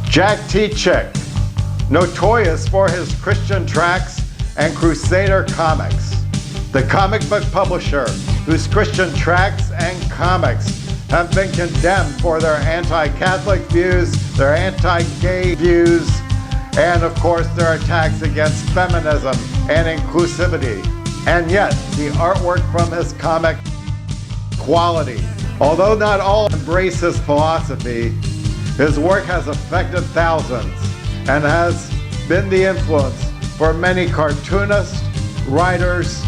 Jack T. Chick, notorious for his Christian tracts and Crusader comics. The comic book publisher whose Christian tracts and comics have been condemned for their anti-Catholic views, their anti-gay views, and of course their attacks against feminism and inclusivity. And yet, the artwork from his comic, quality. Although not all embrace his philosophy, his work has affected thousands and has been the influence for many cartoonists, writers,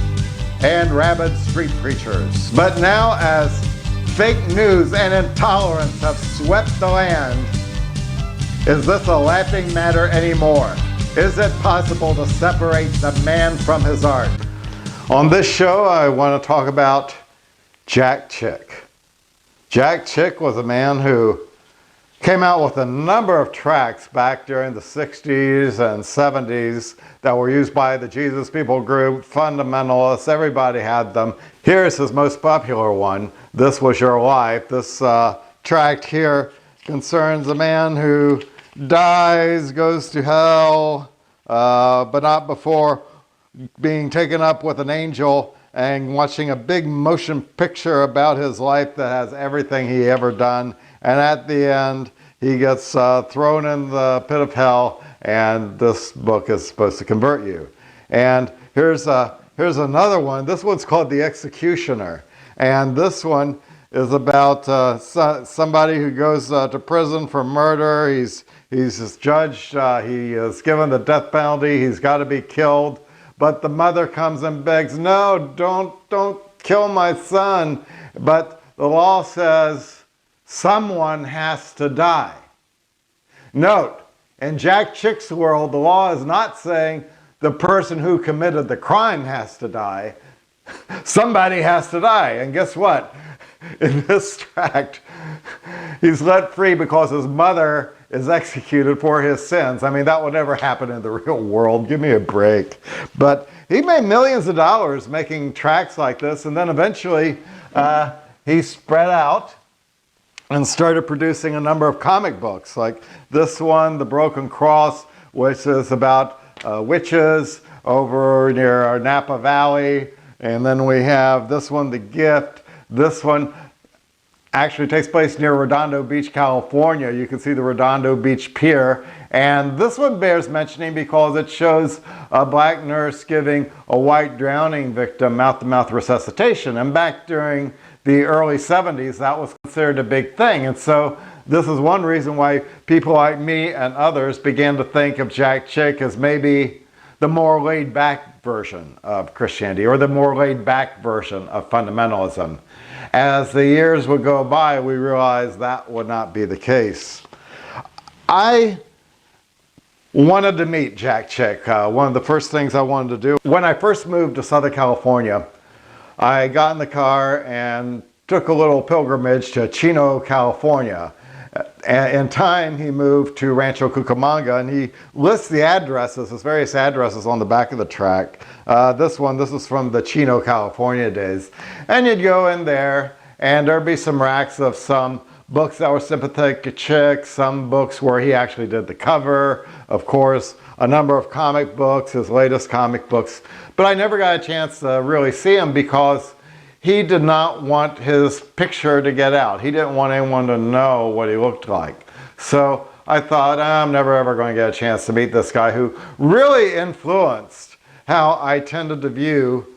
and rabid street preachers. But now, as fake news and intolerance have swept the land, is this a laughing matter anymore? Is it possible to separate the man from his art? On this show, I want to talk about Jack Chick. Jack Chick was a man who came out with a number of tracts back during the 60s and 70s that were used by the Jesus People group, fundamentalists, everybody had them. Here's his most popular one, This Was Your Life. This tract here concerns a man who dies, goes to hell, but not before being taken up with an angel and watching a big motion picture about his life that has everything he ever done. And at the end, he gets thrown in the pit of hell, and this book is supposed to convert you. And here's another one. This one's called The Executioner. And this one is about somebody who goes to prison for murder. He's judged, he is given the death penalty, he's got to be killed. But the mother comes and begs, no, don't kill my son. But the law says, someone has to die. Note, in Jack Chick's world, the law is not saying the person who committed the crime has to die. Somebody has to die. And guess what? In this tract, he's let free because his mother is executed for his sins. I mean, that would never happen in the real world. Give me a break. But he made millions of dollars making tracts like this, and then eventually he spread out and started producing a number of comic books, like this one, The Broken Cross, which is about witches over near Napa Valley. And then we have this one, The Gift. This one actually takes place near Redondo Beach, California. You can see the Redondo Beach Pier. And this one bears mentioning because it shows a black nurse giving a white drowning victim mouth-to-mouth resuscitation. And back during the early 70s, that was considered a big thing. And so this is one reason why people like me and others began to think of Jack Chick as maybe the more laid-back version of Christianity, or the more laid-back version of fundamentalism. As the years would go by, we realized that would not be the case. I wanted to meet Jack Chick. One of the first things I wanted to do, when I first moved to Southern California, I got in the car and took a little pilgrimage to Chino, California. In time, he moved to Rancho Cucamonga, and he lists the addresses, his various addresses on the back of the tract. This is from the Chino, California days. And you'd go in there, and there'd be some racks of some books that were sympathetic to Chick, some books where he actually did the cover, of course, a number of comic books, his latest comic books. But I never got a chance to really see him because he did not want his picture to get out. He didn't want anyone to know what he looked like. So I thought, I'm never ever going to get a chance to meet this guy who really influenced how I tended to view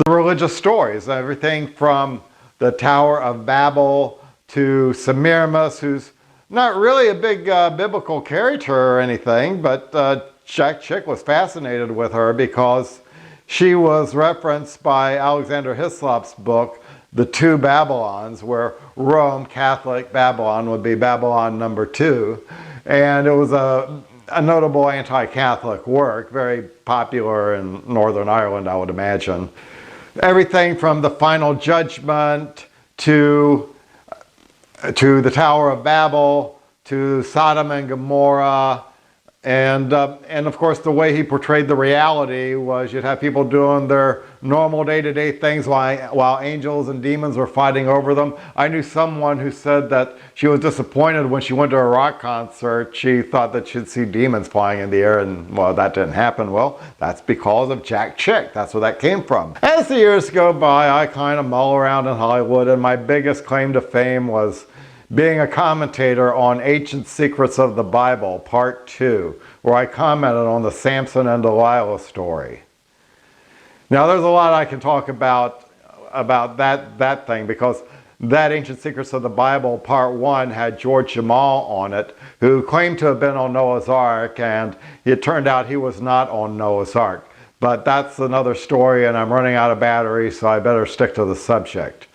the religious stories. Everything from the Tower of Babel to Semiramis, who's not really a big biblical character or anything, but Jack Chick was fascinated with her because she was referenced by Alexander Hislop's book, The Two Babylons, where Rome, Catholic Babylon, would be Babylon number 2. And it was a notable anti-Catholic work, very popular in Northern Ireland, I would imagine. Everything from the Final Judgment to the Tower of Babel, to Sodom and Gomorrah, And of course, the way he portrayed the reality was you'd have people doing their normal day-to-day things while angels and demons were fighting over them. I knew someone who said that she was disappointed when she went to a rock concert. She thought that she'd see demons flying in the air, and well, that didn't happen. Well, that's because of Jack Chick. That's where that came from. As the years go by, I kind of mull around in Hollywood, and my biggest claim to fame was being a commentator on Ancient Secrets of the Bible, Part 2, where I commented on the Samson and Delilah story. Now, there's a lot I can talk about that thing, because that Ancient Secrets of the Bible, Part 1, had George Jamal on it, who claimed to have been on Noah's Ark, and it turned out he was not on Noah's Ark. But that's another story, and I'm running out of battery, so I better stick to the subject.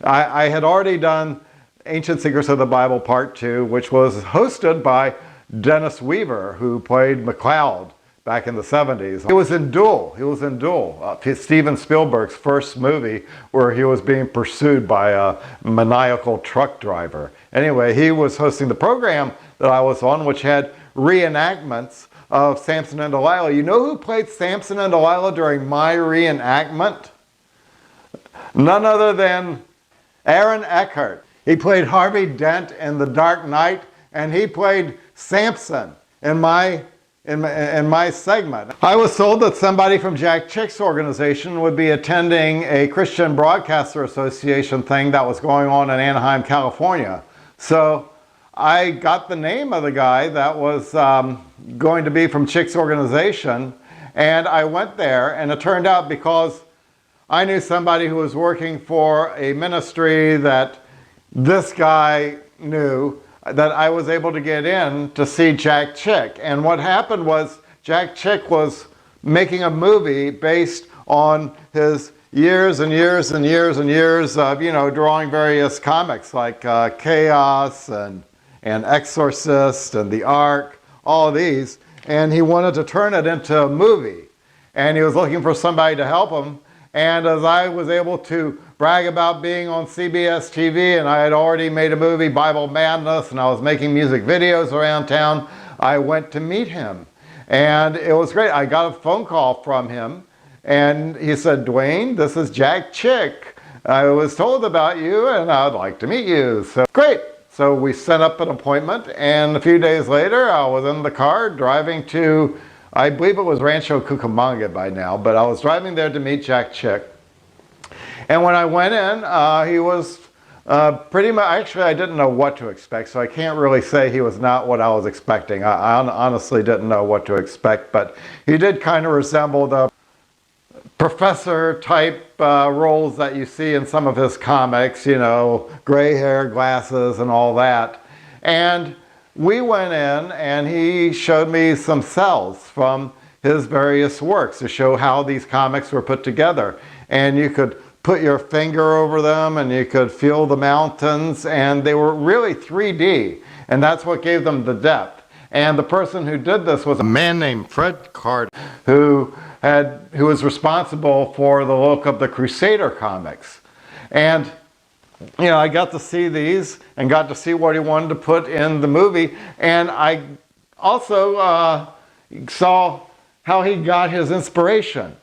I had already done Ancient Secrets of the Bible Part 2, which was hosted by Dennis Weaver, who played McCloud back in the 70s. He was in Duel. Steven Spielberg's first movie, where he was being pursued by a maniacal truck driver. Anyway, he was hosting the program that I was on, which had reenactments of Samson and Delilah. You know who played Samson and Delilah during my reenactment? None other than Aaron Eckhart. He played Harvey Dent in The Dark Knight, and he played Samson in my segment. I was told that somebody from Jack Chick's organization would be attending a Christian Broadcaster Association thing that was going on in Anaheim, California. So I got the name of the guy that was going to be from Chick's organization, and I went there, and it turned out, because I knew somebody who was working for a ministry that this guy knew, that I was able to get in to see Jack Chick. And what happened was Jack Chick was making a movie based on his years and years and years and years of, you know, drawing various comics like Chaos and Exorcist and The Ark, all of these. And he wanted to turn it into a movie. And he was looking for somebody to help him. And as I was able to brag about being on CBS TV, and I had already made a movie, Bible Madness, and I was making music videos around town, I went to meet him. And it was great. I got a phone call from him, and he said, "Dwayne, this is Jack Chick. I was told about you, and I'd like to meet you." So great. So we set up an appointment, and a few days later, I was in the car driving to, I believe it was Rancho Cucamonga by now, but I was driving there to meet Jack Chick. And when I went in, he was pretty much, actually I didn't know what to expect, so I can't really say he was not what I was expecting. I honestly didn't know what to expect, but he did kind of resemble the professor type roles that you see in some of his comics, you know, gray hair, glasses, and all that. And we went in, and he showed me some cells from his various works to show how these comics were put together. And you could put your finger over them, and you could feel the mountains, and they were really 3D, and that's what gave them the depth. And the person who did this was a man named Fred Carter, who was responsible for the look of the Crusader comics. And you know, I got to see these and got to see what he wanted to put in the movie, and I also saw how he got his inspiration.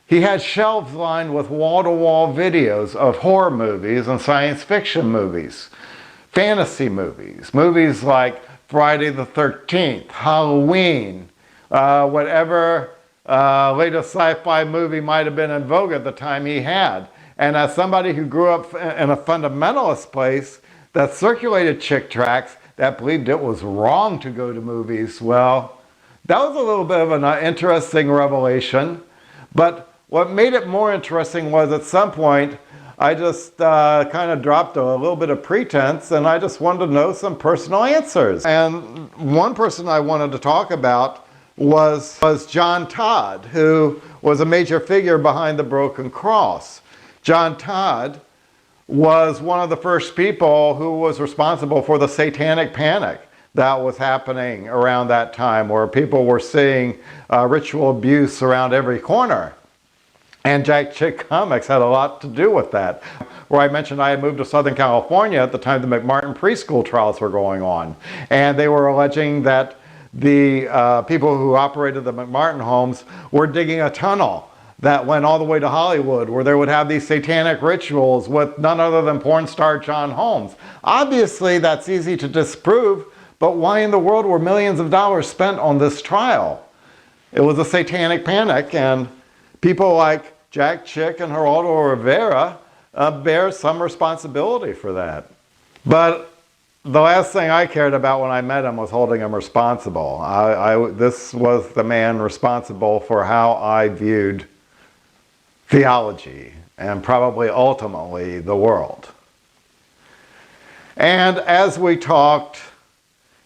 He had shelves lined with wall-to-wall videos of horror movies and science fiction movies, fantasy movies, movies like Friday the 13th, Halloween, whatever latest sci-fi movie might have been in vogue at the time he had. And as somebody who grew up in a fundamentalist place that circulated chick tracts, that believed it was wrong to go to movies, well, that was a little bit of an interesting revelation. But what made it more interesting was at some point, I just kind of dropped a little bit of pretense, and I just wanted to know some personal answers. And one person I wanted to talk about was John Todd, who was a major figure behind the Broken Cross. John Todd was one of the first people who was responsible for the Satanic Panic that was happening around that time, where people were seeing ritual abuse around every corner. And Jack Chick Comics had a lot to do with that. Where I mentioned I had moved to Southern California at the time the McMartin preschool trials were going on. And they were alleging that the people who operated the McMartin homes were digging a tunnel that went all the way to Hollywood, where they would have these satanic rituals with none other than porn star John Holmes. Obviously, that's easy to disprove, but why in the world were millions of dollars spent on this trial? It was a satanic panic, and people like Jack Chick and Geraldo Rivera bear some responsibility for that. But the last thing I cared about when I met him was holding him responsible. This was the man responsible for how I viewed theology and probably ultimately the world. And as we talked,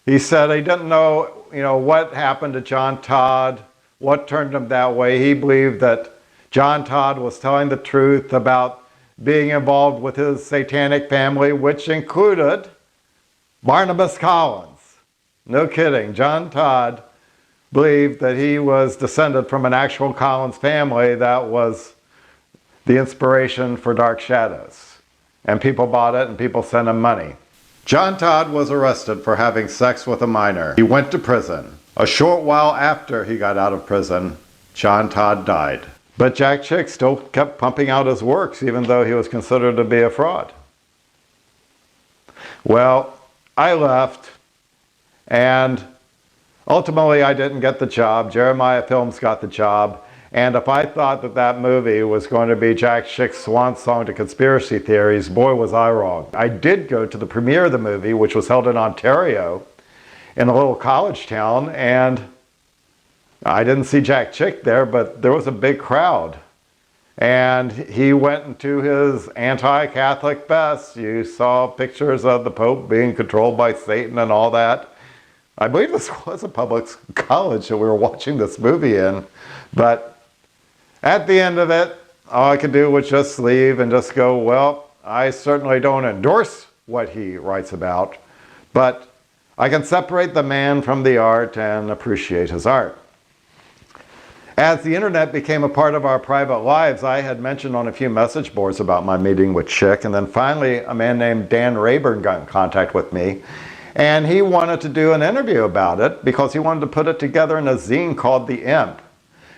he said he didn't know, what happened to John Todd, what turned him that way. He believed that John Todd was telling the truth about being involved with his satanic family, which included Barnabas Collins. No kidding. John Todd believed that he was descended from an actual Collins family that was the inspiration for Dark Shadows. And people bought it and people sent him money. John Todd was arrested for having sex with a minor. He went to prison. A short while after he got out of prison, John Todd died. But Jack Chick still kept pumping out his works even though he was considered to be a fraud. Well, I left, and ultimately I didn't get the job. Jeremiah Films got the job, and if I thought that that movie was going to be Jack Chick's swan song to conspiracy theories, boy was I wrong. I did go to the premiere of the movie, which was held in Ontario, in a little college town, and I didn't see Jack Chick there, but there was a big crowd. And he went into his anti-Catholic best. You saw pictures of the Pope being controlled by Satan and all that. I believe this was a public college that we were watching this movie in. But at the end of it, all I could do was just leave and just go, well, I certainly don't endorse what he writes about, but I can separate the man from the art and appreciate his art. As the internet became a part of our private lives, I had mentioned on a few message boards about my meeting with Chick, and then finally a man named Dan Rayburn got in contact with me, and he wanted to do an interview about it because he wanted to put it together in a zine called The Imp.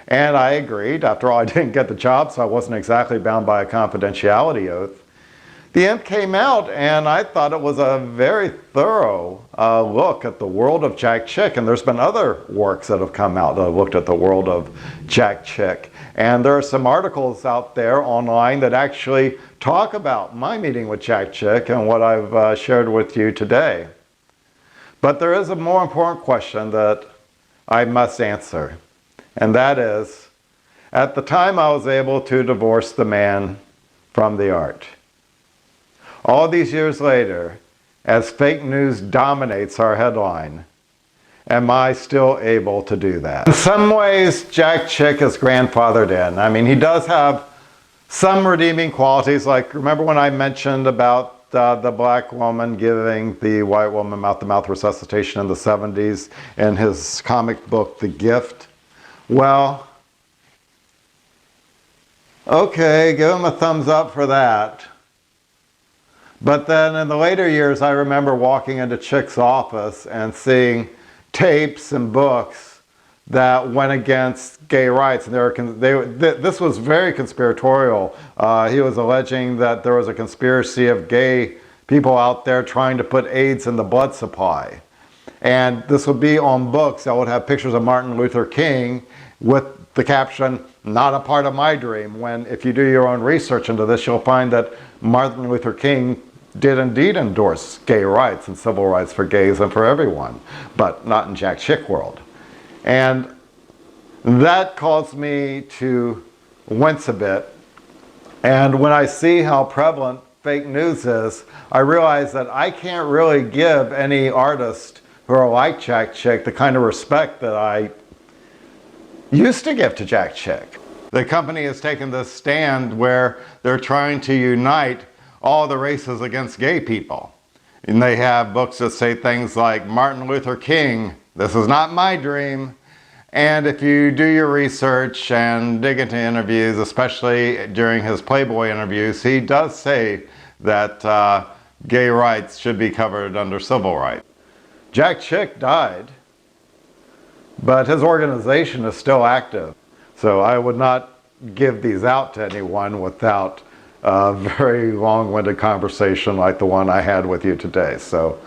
And I agreed. After all, I didn't get the job, so I wasn't exactly bound by a confidentiality oath. The Imp came out, and I thought it was a very thorough look at the world of Jack Chick. And there's been other works that have come out that have looked at the world of Jack Chick. And there are some articles out there online that actually talk about my meeting with Jack Chick and what I've shared with you today. But there is a more important question that I must answer. And that is, at the time I was able to divorce the man from the art. All these years later, as fake news dominates our headline, am I still able to do that? In some ways, Jack Chick is grandfathered in. I mean, he does have some redeeming qualities, like remember when I mentioned about the black woman giving the white woman mouth-to-mouth resuscitation in the 70s in his comic book, The Gift? Well, okay, give him a thumbs up for that. But then in the later years, I remember walking into Chick's office and seeing tapes and books that went against gay rights. And this was very conspiratorial. He was alleging that there was a conspiracy of gay people out there trying to put AIDS in the blood supply. And this would be on books that would have pictures of Martin Luther King with the caption, "Not a part of my dream," when if you do your own research into this, you'll find that Martin Luther King did indeed endorse gay rights and civil rights for gays and for everyone, but not in Jack Chick world. And that caused me to wince a bit. And when I see how prevalent fake news is, I realize that I can't really give any artist who are like Jack Chick the kind of respect that I used to give to Jack Chick. The company has taken this stand where they're trying to unite all the races against gay people. And they have books that say things like Martin Luther King, this is not my dream. And if you do your research and dig into interviews, especially during his Playboy interviews, he does say that gay rights should be covered under civil rights. Jack Chick died but his organization is still active. So I would not give these out to anyone without a very long-winded conversation like the one I had with you today. So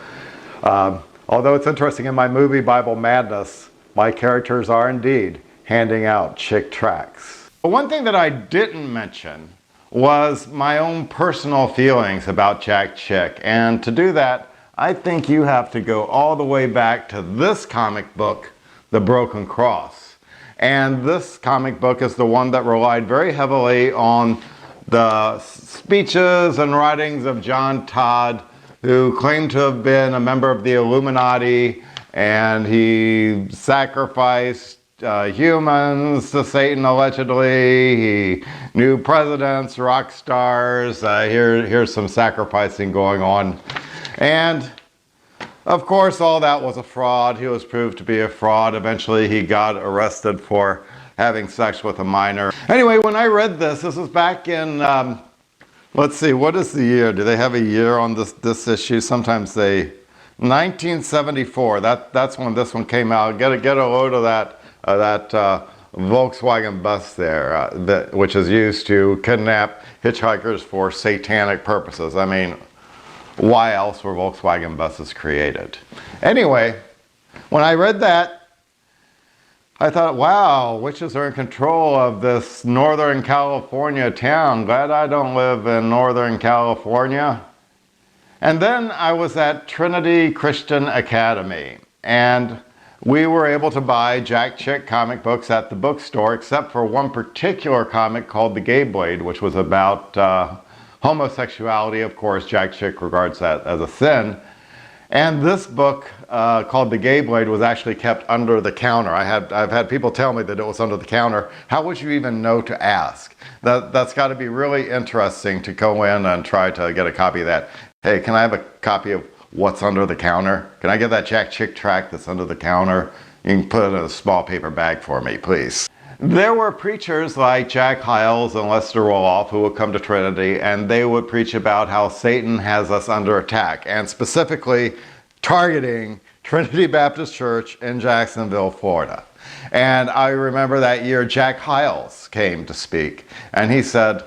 although it's interesting, in my movie Bible Madness, my characters are indeed handing out chick tracts. But one thing that I didn't mention was my own personal feelings about Jack Chick. And to do that, I think you have to go all the way back to this comic book, The Broken Cross. And this comic book is the one that relied very heavily on the speeches and writings of John Todd, who claimed to have been a member of the Illuminati, and he sacrificed humans to Satan, allegedly. He knew presidents, rock stars. Here's some sacrificing going on. And of course, all that was a fraud. He was proved to be a fraud. Eventually, he got arrested for having sex with a minor. Anyway, when I read this was back in, let's see, what is the year? Do they have a year on this issue? Sometimes they, 1974. That's when this one came out. Get a load of that Volkswagen bus there, which is used to kidnap hitchhikers for satanic purposes. I mean, why else were Volkswagen buses created? Anyway, when I read that, I thought, wow, witches are in control of this Northern California town. Glad I don't live in Northern California. And then I was at Trinity Christian Academy, and we were able to buy Jack Chick comic books at the bookstore, except for one particular comic called The Gay Blade, which was about homosexuality. Of course, Jack Chick regards that as a sin. And this book called The Gay Blade was actually kept under the counter. I've had people tell me that it was under the counter. How would you even know to ask? That's got to be really interesting to go in and try to get a copy of that. Hey, can I have a copy of what's under the counter? Can I get that Jack Chick tract that's under the counter? You can put it in a small paper bag for me, please. There were preachers like Jack Hyles and Lester Roloff who would come to Trinity, and they would preach about how Satan has us under attack, and specifically targeting Trinity Baptist Church in Jacksonville, Florida. And I remember that year Jack Hyles came to speak, and he said,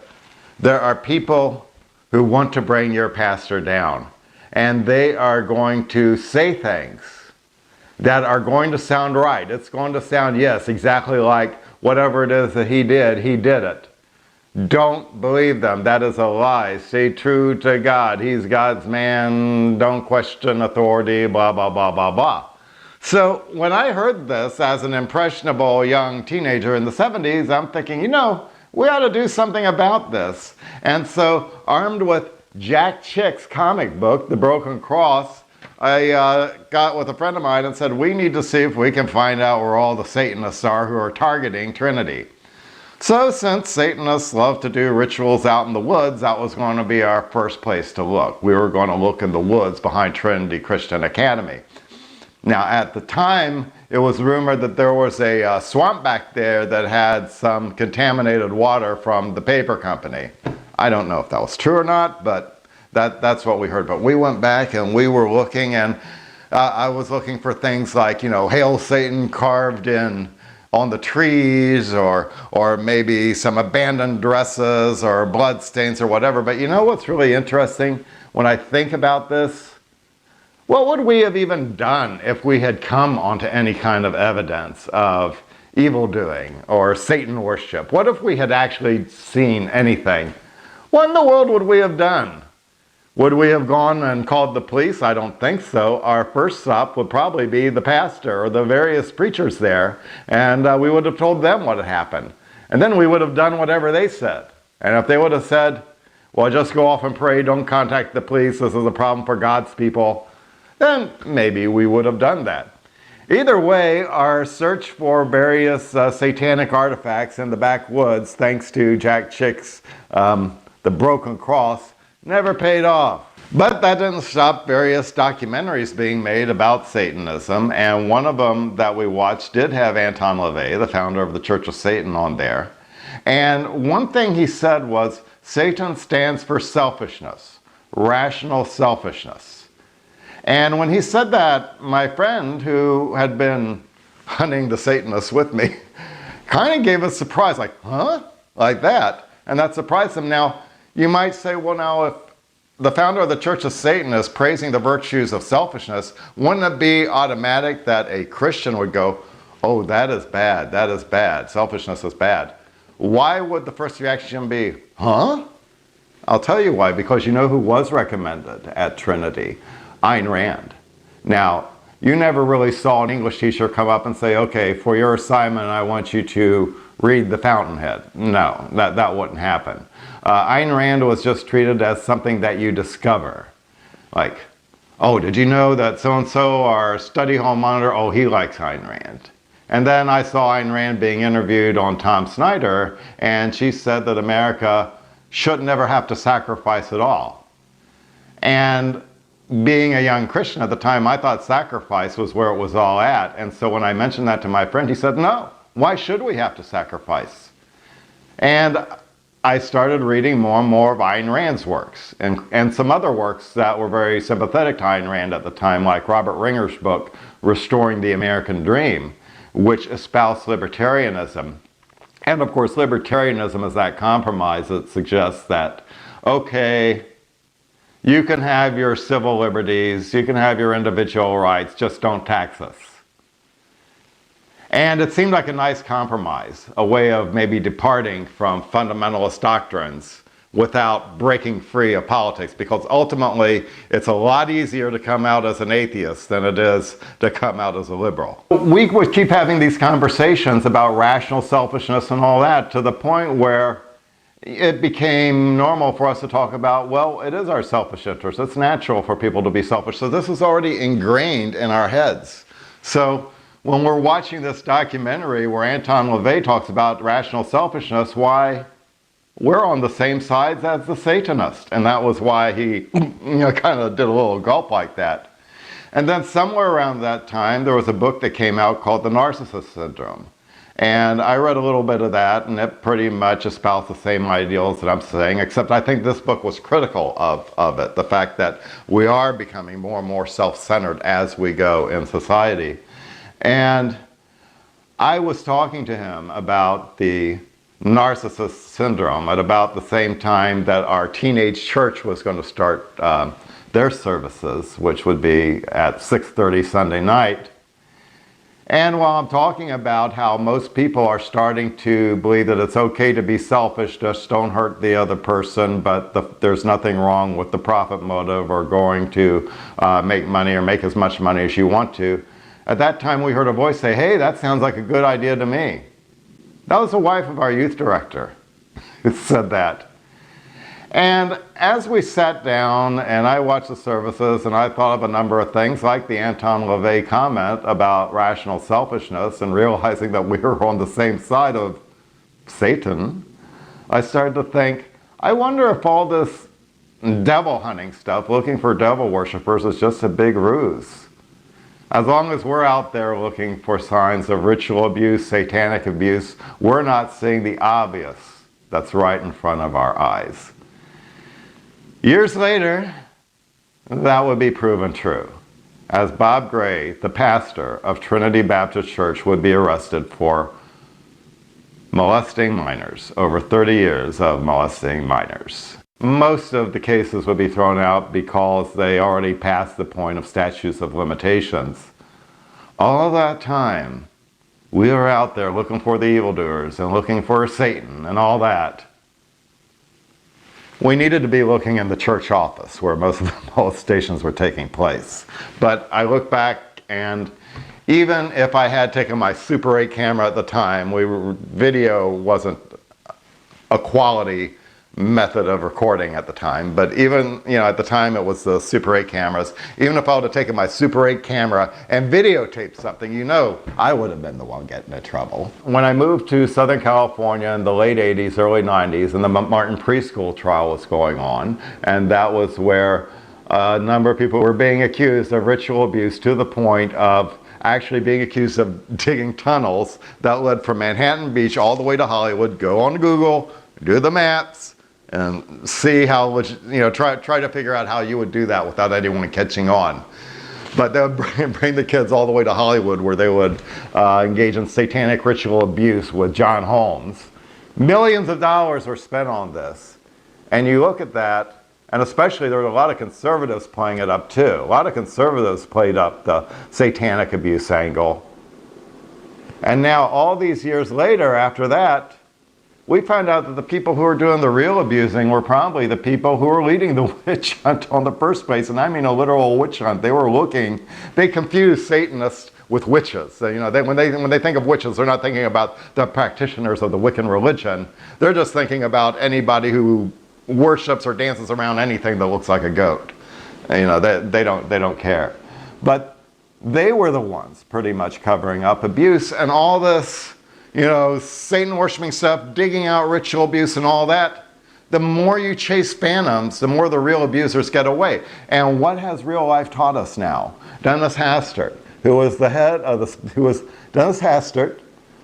there are people who want to bring your pastor down, and they are going to say things that are going to sound right. It's going to sound, yes, exactly like whatever it is that he did it. Don't believe them. That is a lie. Stay true to God. He's God's man. Don't question authority, blah, blah, blah, blah, blah. So when I heard this as an impressionable young teenager in the 70s, I'm thinking, you know, we ought to do something about this. And so, armed with Jack Chick's comic book, The Broken Cross, I got with a friend of mine and said, we need to see if we can find out where all the Satanists are who are targeting Trinity. So since Satanists love to do rituals out in the woods, that was going to be our first place to look. We were going to look in the woods behind Trinity Christian Academy. Now at the time, it was rumored that there was a swamp back there that had some contaminated water from the paper company. I don't know if that was true or not, but that's what we heard. But we went back and we were looking, and I was looking for things like, you know, Hail Satan carved in on the trees, or maybe some abandoned dresses or blood stains or whatever. But you know what's really interesting when I think about this? What would we have even done if we had come onto any kind of evidence of evil doing or Satan worship? What if we had actually seen anything? What in the world would we have done? Would we have gone and called the police? I don't think so. Our first stop would probably be the pastor or the various preachers there, and we would have told them what had happened. And then we would have done whatever they said. And if they would have said, well, just go off and pray, don't contact the police, this is a problem for God's people, then maybe we would have done that. Either way, our search for various satanic artifacts in the backwoods, thanks to Jack Chick's The Broken Cross, never paid off. But that didn't stop various documentaries being made about Satanism, and one of them that we watched did have Anton LaVey, the founder of the Church of Satan, on there. And one thing he said was, Satan stands for selfishness, rational selfishness. And when he said that, my friend, who had been hunting the Satanists with me, kind of gave us a surprise, like, huh? Like that. And that surprised them. Now, you might say, well, now, if the founder of the Church of Satan is praising the virtues of selfishness, wouldn't it be automatic that a Christian would go, oh, that is bad, that is bad, selfishness is bad? Why would the first reaction be, huh? I'll tell you why, because you know who was recommended at Trinity? Ayn Rand. Now, you never really saw an English teacher come up and say, okay, for your assignment, I want you to read The Fountainhead. No, that wouldn't happen. Ayn Rand was just treated as something that you discover. Like, oh, did you know that so-and-so, our study hall monitor, oh, he likes Ayn Rand. And then I saw Ayn Rand being interviewed on Tom Snyder, and she said that America should never have to sacrifice at all. And being a young Christian at the time, I thought sacrifice was where it was all at. And so when I mentioned that to my friend, he said, no, why should we have to sacrifice? And I started reading more and more of Ayn Rand's works and some other works that were very sympathetic to Ayn Rand at the time, like Robert Ringer's book, Restoring the American Dream, which espoused libertarianism. And of course, libertarianism is that compromise that suggests that, okay, you can have your civil liberties, you can have your individual rights, just don't tax us. And it seemed like a nice compromise, a way of maybe departing from fundamentalist doctrines without breaking free of politics, because ultimately it's a lot easier to come out as an atheist than it is to come out as a liberal. We would keep having these conversations about rational selfishness and all that, to the point where it became normal for us to talk about, well, it is our selfish interest. It's natural for people to be selfish. So this is already ingrained in our heads. So when we're watching this documentary where Anton LaVey talks about rational selfishness, why we're on the same sides as the Satanist. And that was why he kind of did a little gulp like that. And then somewhere around that time, there was a book that came out called The Narcissist Syndrome. And I read a little bit of that, and it pretty much espoused the same ideals that I'm saying, except I think this book was critical of it. The fact that we are becoming more and more self-centered as we go in society. And I was talking to him about the narcissist syndrome at about the same time that our teenage church was going to start their services, which would be at 6:30 Sunday night. And while I'm talking about how most people are starting to believe that it's okay to be selfish, just don't hurt the other person, but there's nothing wrong with the profit motive or going to make money or make as much money as you want to, at that time we heard a voice say, hey, that sounds like a good idea to me. That was the wife of our youth director who said that. And as we sat down and I watched the services and I thought of a number of things like the Anton LaVey comment about rational selfishness and realizing that we were on the same side of Satan, I started to think, I wonder if all this devil hunting stuff, looking for devil worshippers, is just a big ruse. As long as we're out there looking for signs of ritual abuse, satanic abuse, we're not seeing the obvious that's right in front of our eyes. Years later, that would be proven true, as Bob Gray, the pastor of Trinity Baptist Church, would be arrested for molesting minors, over 30 years of molesting minors. Most of the cases would be thrown out because they already passed the point of statutes of limitations. All that time, we were out there looking for the evildoers and looking for Satan and all that. We needed to be looking in the church office where most of the molestations were taking place. But I look back, and even if I had taken my Super 8 camera at the time, video wasn't a quality method of recording at the time, but even, at the time it was the Super 8 cameras. Even if I would have taken my Super 8 camera and videotaped something, I would have been the one getting in trouble. When I moved to Southern California in the late 80s, early 90s, and the Martin preschool trial was going on, and that was where a number of people were being accused of ritual abuse to the point of actually being accused of digging tunnels that led from Manhattan Beach all the way to Hollywood. Go on Google, do the maps, and see how, try to figure out how you would do that without anyone catching on. But they would bring the kids all the way to Hollywood, where they would engage in satanic ritual abuse with John Holmes. Millions of dollars were spent on this. And you look at that, and especially there were a lot of conservatives playing it up too. A lot of conservatives played up the satanic abuse angle. And now all these years later, after that, we found out that the people who were doing the real abusing were probably the people who were leading the witch hunt on the first place. And I mean a literal witch hunt. They confused Satanists with witches. You know, when they think of witches, they're not thinking about the practitioners of the Wiccan religion. They're just thinking about anybody who worships or dances around anything that looks like a goat. You know, they don't care. But they were the ones pretty much covering up abuse and all this, you know, Satan worshiping stuff, digging out ritual abuse and all that. The more you chase phantoms, the more the real abusers get away. And what has real life taught us now? Dennis Hastert, Dennis Hastert,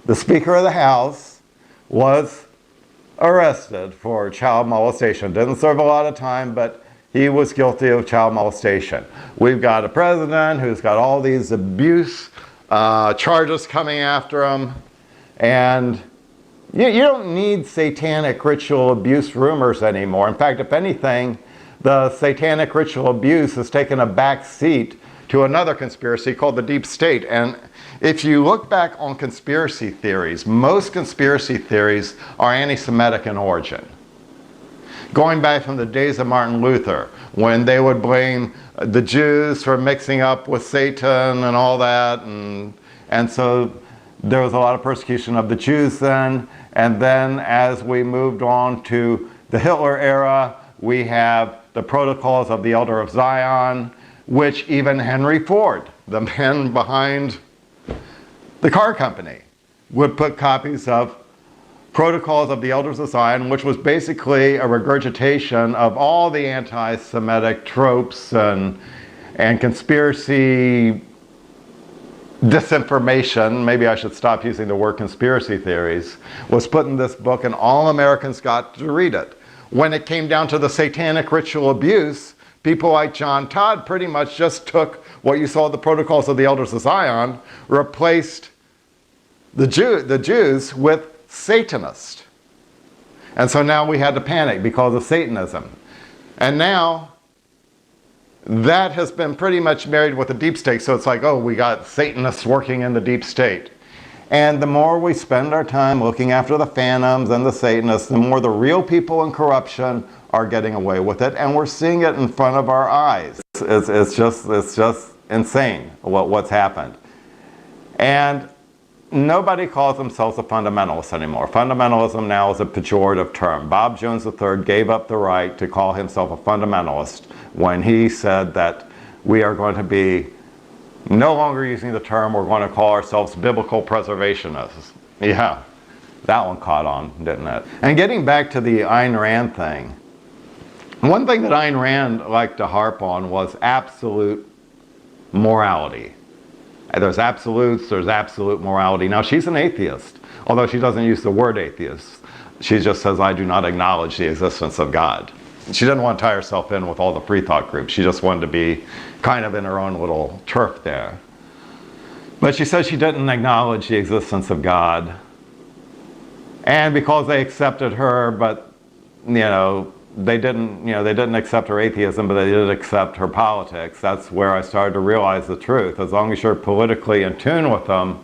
the Speaker of the House, was arrested for child molestation. Didn't serve a lot of time, but he was guilty of child molestation. We've got a president who's got all these abuse charges coming after him. And you don't need satanic ritual abuse rumors anymore. In fact, if anything, the satanic ritual abuse has taken a back seat to another conspiracy called the Deep State. And if you look back on conspiracy theories, most conspiracy theories are anti-Semitic in origin. Going back from the days of Martin Luther, when they would blame the Jews for mixing up with Satan and all that, and so there was a lot of persecution of the Jews then. And then as we moved on to the Hitler era, we have the Protocols of the Elder of Zion, which even Henry Ford, the man behind the car company, would put copies of Protocols of the Elders of Zion, which was basically a regurgitation of all the anti-Semitic tropes and conspiracy disinformation, maybe I should stop using the word conspiracy theories, was put in this book, and all Americans got to read it. When it came down to the satanic ritual abuse, people like John Todd pretty much just took what you saw at the Protocols of the Elders of Zion, replaced the Jews with Satanists. And so now we had to panic because of Satanism. And now that has been pretty much married with the deep state. So it's like, oh, we got Satanists working in the deep state. And the more we spend our time looking after the phantoms and the Satanists, the more the real people in corruption are getting away with it. And we're seeing it in front of our eyes. It's just insane what's happened. And nobody calls themselves a fundamentalist anymore. Fundamentalism now is a pejorative term. Bob Jones III gave up the right to call himself a fundamentalist when he said that we are going to be no longer using the term, we're going to call ourselves biblical preservationists. Yeah, that one caught on, didn't it? And getting back to the Ayn Rand thing, one thing that Ayn Rand liked to harp on was absolute morality. There's absolutes, there's absolute morality. Now, she's an atheist, although she doesn't use the word atheist. She just says, I do not acknowledge the existence of God. She didn't want to tie herself in with all the free thought groups. She just wanted to be kind of in her own little turf there. But she said she didn't acknowledge the existence of God. And because they accepted her, but, they didn't accept her atheism, but they did accept her politics. That's where I started to realize the truth. As long as you're politically in tune with them,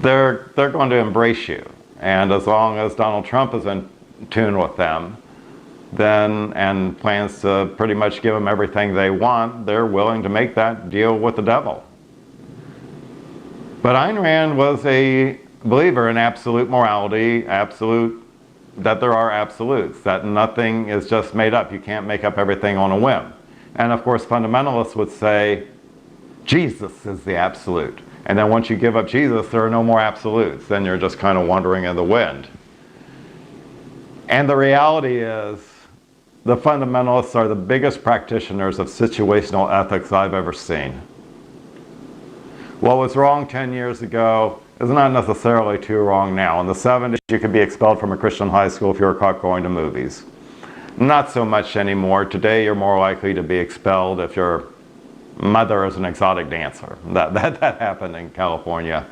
they're going to embrace you. And as long as Donald Trump is in tune with them, and plans to pretty much give them everything they want, they're willing to make that deal with the devil. But Ayn Rand was a believer in absolute morality, that there are absolutes, that nothing is just made up. You can't make up everything on a whim. And of course, fundamentalists would say, Jesus is the absolute. And then once you give up Jesus, there are no more absolutes. Then you're just kind of wandering in the wind. And the reality is, the fundamentalists are the biggest practitioners of situational ethics I've ever seen. What was wrong 10 years ago is not necessarily too wrong now. In the 70s, you could be expelled from a Christian high school if you were caught going to movies. Not so much anymore. Today, you're more likely to be expelled if you're mother is an exotic dancer. That happened in California.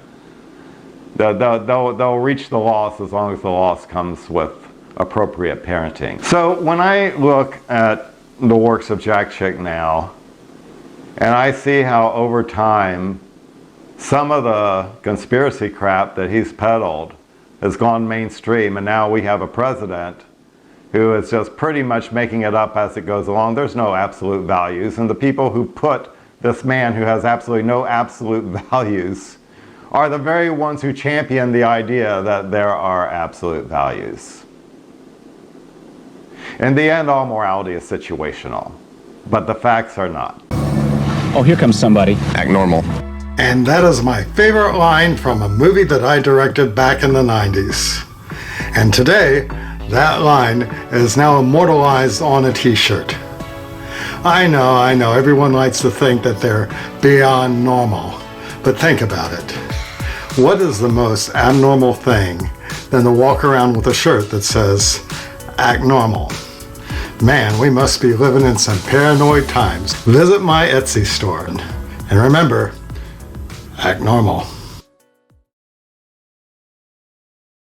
They'll reach the loss as long as the loss comes with appropriate parenting. So when I look at the works of Jack Chick now, and I see how over time some of the conspiracy crap that he's peddled has gone mainstream, and now we have a president who is just pretty much making it up as it goes along. There's no absolute values, and the people who put this man who has absolutely no absolute values are the very ones who champion the idea that there are absolute values. In the end, all morality is situational, but the facts are not. Oh, here comes somebody. Act normal. And that is my favorite line from a movie that I directed back in the 90s. And today, that line is now immortalized on a t-shirt. I know, everyone likes to think that they're beyond normal. But think about it. What is the most abnormal thing than to walk around with a shirt that says, act normal? Man, we must be living in some paranoid times. Visit my Etsy store. And remember, act normal.